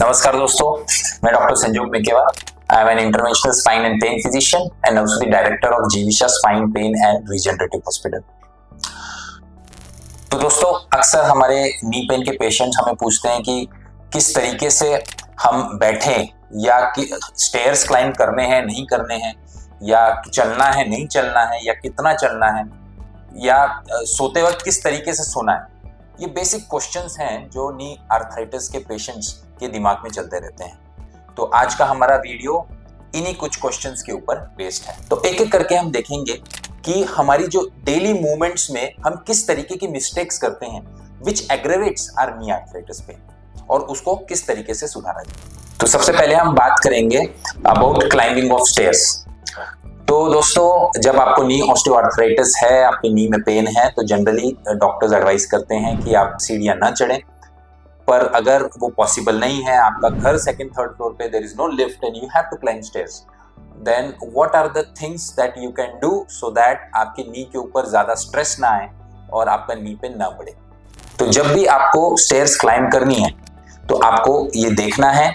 नमस्कार दोस्तों, मैं doctor Sanjog Mekewar. I am an interventional spine and pain physician and also the director of Jivisha spine pain and regenerative hospital. तो दोस्तों, अक्सर हमारे नी पेन के पेशेंट्स हमें पूछते हैं कि किस तरीके से हम बैठें, या कि स्टेयर्स क्लाइंब करने हैं नहीं करने हैं, या चलना है नहीं चलना है, या कितना चलना है, या सोते वक्त किस तरीके से सोना है। ये बेसिक क्वेश्चंस हैं जो नी आर्थराइटिस के पेशेंट्स के दिमाग में चलते रहते हैं। तो आज का हमारा वीडियो इन्हीं कुछ क्वेश्चंस के ऊपर बेस्ड है। तो एक एक करके हम देखेंगे कि हमारी जो डेली मूवमेंट्स में हम किस तरीके की मिस्टेक्स करते हैं विच एग्रेवेट्स आवर नी आर्थराइटिस पेन, और उसको किस तरीके से सुधारा जाए। तो सबसे पहले हम बात करेंगे अबाउट क्लाइंबिंग ऑफ स्टेयर्स। तो दोस्तों, जब आपको नी ऑस्टियोआर्थराइटिस है, आपकी नी में पेन है, तो जनरली डॉक्टर्स एडवाइस करते हैं कि आप सीढ़ियां ना चढ़ें। पर अगर वो पॉसिबल नहीं है, आपका घर सेकंड थर्ड फ्लोर पे, there is no lift and you have to climb stairs, then what are the things that you can do so that आपकी नी के ऊपर ज्यादा स्ट्रेस ना आए और आपका नी पेन ना बढ़े। तो जब भी आपको स्टेयर्स क्लाइंब करनी है तो आपको ये देखना है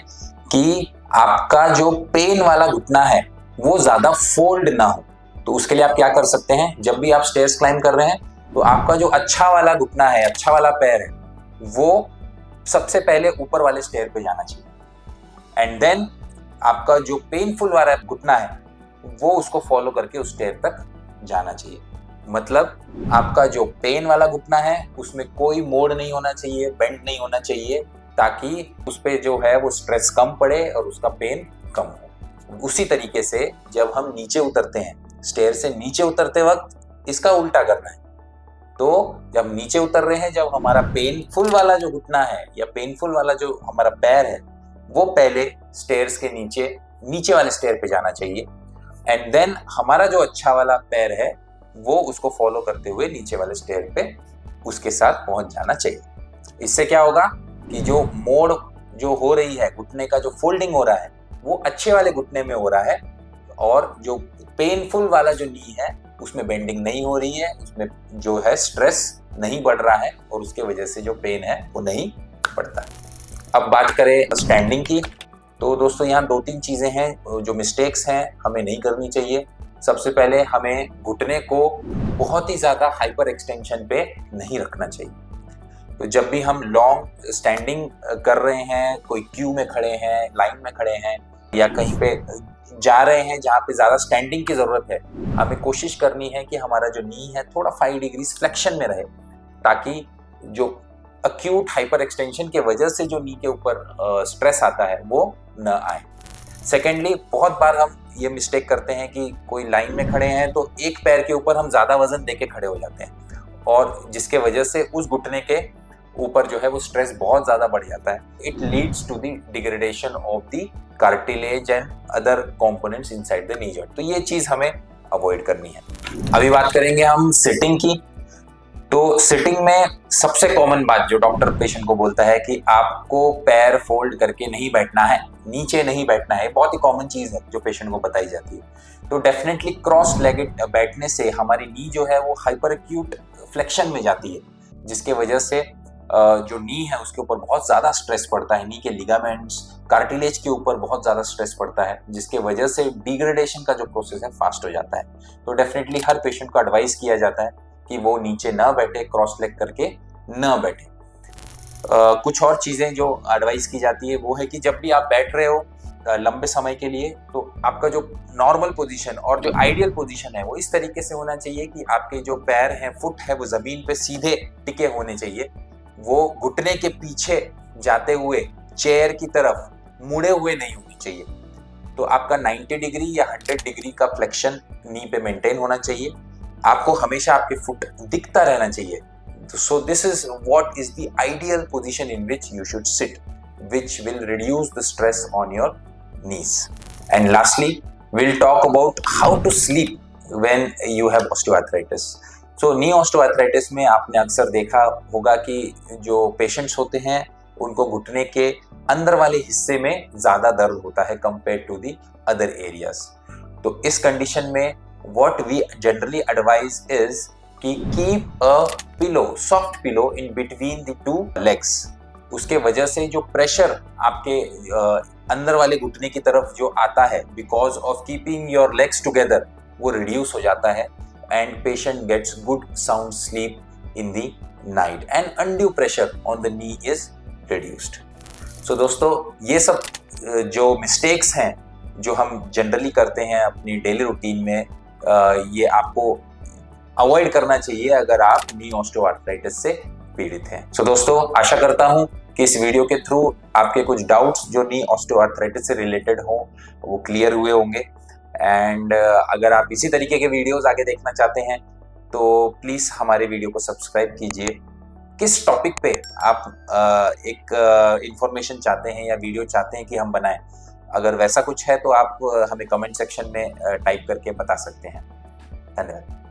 कि आपका जो पेन वाला घुटना है वो ज्यादा फोल्ड ना हो। तो उसके लिए आप क्या कर सकते हैं, जब भी आप स्टेयर्स क्लाइंब कर रहे हैं तो आपका जो अच्छा वाला घुटना है, अच्छा वाला पैर है, वो सबसे पहले ऊपर वाले स्टेयर पे जाना चाहिए, एंड देन आपका जो पेनफुल वाला घुटना है वो उसको फॉलो करके उस स्टेयर तक जाना चाहिए। मतलब आपका जो पेन वाला घुटना है उसमें कोई मोड़ नहीं होना चाहिए, बेंड नहीं होना चाहिए, ताकि उस पे जो है वो स्ट्रेस कम पड़े और उसका पेन कम हो। उसी तरीके से जब हम नीचे उतरते हैं, स्टेयर से नीचे उतरते वक्त इसका उल्टा करना है। तो जब नीचे उतर रहे हैं, जब हमारा पेनफुल वाला जो घुटना है या पेनफुल वाला जो हमारा पैर है वो पहले स्टेयर्स के नीचे वाले स्टेयर पे जाना चाहिए, एंड देन हमारा जो अच्छा वाला पैर है वो उसको फॉलो करते हुए नीचे वाले स्टेयर पे उसके साथ पहुंच जाना चाहिए। इससे क्या होगा कि जो मोड़ जो हो रही है, घुटने का जो फोल्डिंग हो रहा है, वो अच्छे वाले घुटने में हो रहा है, और जो पेनफुल वाला जो नी है उसमें बेंडिंग नहीं हो रही है, उसमें जो है स्ट्रेस नहीं बढ़ रहा है, और उसके वजह से जो पेन है वो नहीं बढ़ता है। अब बात करें स्टैंडिंग की, तो दोस्तों यहाँ दो तीन चीजें हैं जो मिस्टेक्स हैं हमें नहीं करनी चाहिए। सबसे पहले हमें घुटने को बहुत ही ज्यादा हाइपर एक्सटेंशन पे नहीं रखना चाहिए। तो जब भी हम लॉन्ग स्टैंडिंग कर रहे हैं, कोई क्यू में खड़े हैं, लाइन में खड़े हैं, या कहीं पे जा रहे हैं जहाँ पे ज्यादा स्टैंडिंग की जरूरत है, हमें कोशिश करनी है कि हमारा जो नी है थोड़ा 5 डिग्री फ्लेक्शन में रहे, ताकि जो अक्यूट हाइपर एक्सटेंशन के वजह से जो नी के ऊपर स्ट्रेस आता है वो न आए। सेकेंडली, बहुत बार हम ये मिस्टेक करते हैं कि कोई लाइन में खड़े हैं तो एक पैर के ऊपर हम ज्यादा वजन देके खड़े हो जाते हैं, और जिसके वजह से उस घुटने के ऊपर जो है वो स्ट्रेस बहुत ज्यादा बढ़ जाता है। It leads to the degradation of the cartilage and other components inside the knee joint. तो ये चीज हमें अवॉइड करनी है। अभी बात करेंगे हम सिटिंग की। तो सिटिंग में सबसे कॉमन बात जो डॉक्टर पेशेंट को बोलता है कि आपको पैर फोल्ड करके नहीं बैठना है, नीचे नहीं बैठना है। बहुत ही कॉमन चीज है जो पेशेंट को बताई जाती है। तो डेफिनेटली क्रॉस लेगेड बैठने से हमारी नी जो है वो हाइपर एक्यूट फ्लेक्शन में जाती है, जिसके वजह से जो नी है उसके ऊपर बहुत ज्यादा स्ट्रेस पड़ता है, नी के लिगामेंट्स, कार्टिलेज के ऊपर बहुत ज्यादा स्ट्रेस पड़ता है, जिसके वजह से डिग्रेडेशन का जो प्रोसेस है फास्ट हो जाता है। तो डेफिनेटली हर पेशेंट को एडवाइस किया जाता है कि वो नीचे ना बैठे, क्रॉस लेग करके ना बैठे। कुछ और चीजें जो एडवाइस की जाती है वो है कि जब भी आप बैठ रहे हो लंबे समय के लिए, तो आपका जो नॉर्मल पोजीशन और जो आइडियल पोजीशन है वो इस तरीके से होना चाहिए कि आपके जो पैर हैं, फुट है, वो जमीन पे सीधे टिके होने चाहिए। वो घुटने के पीछे जाते हुए चेयर की तरफ मुड़े हुए नहीं होनी चाहिए। तो आपका 90 डिग्री या 100 डिग्री का फ्लेक्शन नी पे मेंटेन होना चाहिए। आपको हमेशा आपके फुट दिखता रहना चाहिए। So this is what is the ideal position in which you should seat, which will reduce the stress on your knees. And lastly, we'll talk about how to sleep when you have osteoarthritis. So knee osteoarthritis में आपने अक्सर देखा होगा कि जो patients होते हैं उनको घुटने के अंदर वाले हिस्से में ज्यादा दर्द होता है compare to the other areas. तो इस कंडीशन में what we generally advise is कि keep a pillow, soft pillow in between the two legs. उसके वजह से जो प्रेशर आपके अंदर वाले घुटने की तरफ जो आता है because of keeping your legs together, वो रिड्यूस हो जाता है and patient gets good sound sleep in the night and undue pressure on the knee is reduced. So दोस्तों, ये सब जो मिस्टेक्स हैं जो हम जनरली करते हैं अपनी डेली रूटीन में, ये आपको अवॉइड करना चाहिए अगर आप नी ऑस्टियोआर्थराइटिस से पीड़ित हैं। सो दोस्तों, आशा करता हूं कि इस वीडियो के थ्रू आपके कुछ डाउट्स जो नी ऑस्टियोआर्थराइटिस से रिलेटेड हो वो क्लियर हुए होंगे। एंड अगर आप इसी तरीके के वीडियोस आगे देखना चाहते हैं तो प्लीज हमारे वीडियो को सब्सक्राइब कीजिए। किस टॉपिक पे आप एक इंफॉर्मेशन चाहते हैं या वीडियो चाहते हैं कि हम बनाएं, अगर वैसा कुछ है तो आप हमें कमेंट सेक्शन में टाइप करके बता सकते हैं। धन्यवाद।